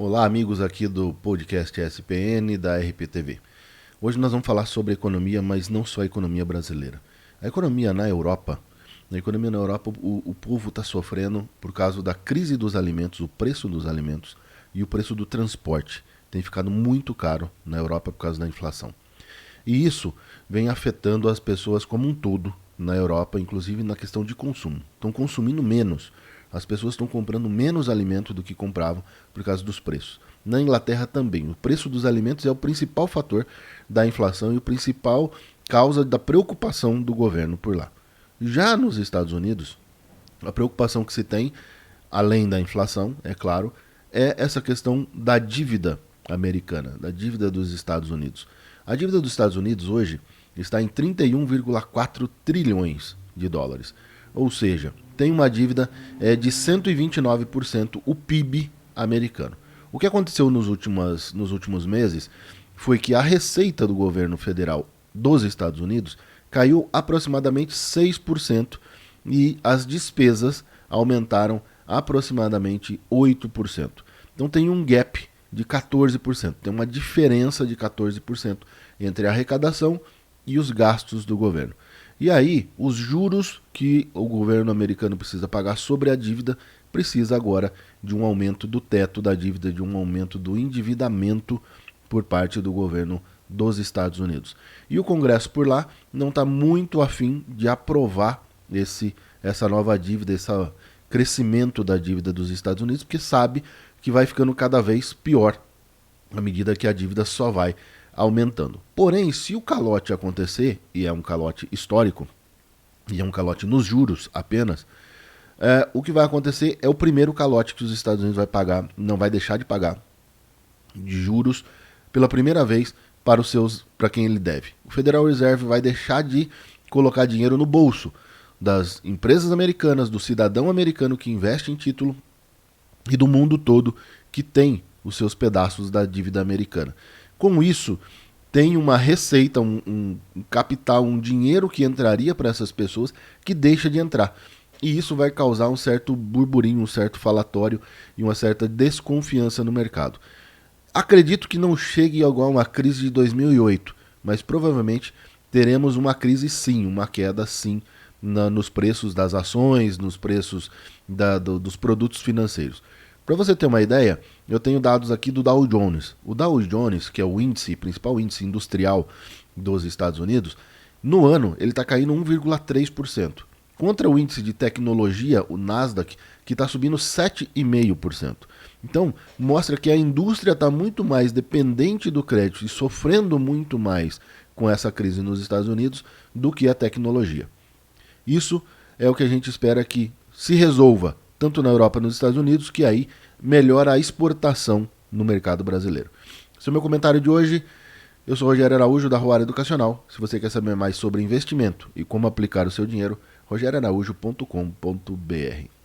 Olá, amigos aqui do podcast SPN da RPTV. Hoje nós vamos falar sobre economia, mas não só a economia brasileira. A economia na Europa, o povo está sofrendo por causa da crise dos alimentos, o preço dos alimentos e o preço do transporte. Tem ficado muito caro na Europa por causa da inflação. E isso vem afetando as pessoas como um todo na Europa, inclusive na questão de consumo. Estão consumindo menos. As pessoas estão comprando menos alimento do que compravam por causa dos preços. Na Inglaterra também. O preço dos alimentos é o principal fator da inflação e o principal causa da preocupação do governo por lá. Já nos Estados Unidos, a preocupação que se tem, além da inflação, é claro, é essa questão da dívida americana, da dívida dos Estados Unidos. A dívida dos Estados Unidos hoje está em 31,4 trilhões de dólares. Ou seja, tem uma dívida de 129% o PIB americano. O que aconteceu nos últimos meses foi que a receita do governo federal dos Estados Unidos caiu aproximadamente 6% e as despesas aumentaram aproximadamente 8%. Então tem um gap de 14%, tem uma diferença de 14% entre a arrecadação e os gastos do governo. E aí, os juros que o governo americano precisa pagar sobre a dívida precisa agora de um aumento do teto da dívida, de um aumento do endividamento por parte do governo dos Estados Unidos. E o Congresso por lá não está muito afim de aprovar essa nova dívida, esse crescimento da dívida dos Estados Unidos, porque sabe que vai ficando cada vez pior à medida que a dívida só vai aumentando. Porém, se o calote acontecer, e é um calote histórico, e é um calote nos juros apenas, o que vai acontecer é o primeiro calote que os Estados Unidos vai pagar, não vai deixar de pagar de juros pela primeira vez para quem ele deve. O Federal Reserve vai deixar de colocar dinheiro no bolso das empresas americanas, do cidadão americano que investe em título e do mundo todo que tem os seus pedaços da dívida americana. Com isso, tem uma receita, um capital, um dinheiro que entraria para essas pessoas que deixa de entrar. E isso vai causar um certo burburinho, um certo falatório e uma certa desconfiança no mercado. Acredito que não chegue igual uma crise de 2008, mas provavelmente teremos uma crise sim, uma queda sim nos preços das ações, nos preços dos produtos financeiros. Para você ter uma ideia, eu tenho dados aqui do Dow Jones. O Dow Jones, que é o principal índice industrial dos Estados Unidos, no ano ele está caindo 1,3%. Contra o índice de tecnologia, o Nasdaq, que está subindo 7,5%. Então, mostra que a indústria está muito mais dependente do crédito e sofrendo muito mais com essa crise nos Estados Unidos do que a tecnologia. Isso é o que a gente espera que se resolva tanto na Europa e nos Estados Unidos, que aí melhora a exportação no mercado brasileiro. Esse é o meu comentário de hoje. Eu sou Rogério Araújo, da Roara Educacional. Se você quer saber mais sobre investimento e como aplicar o seu dinheiro, rogeriaraújo.com.br.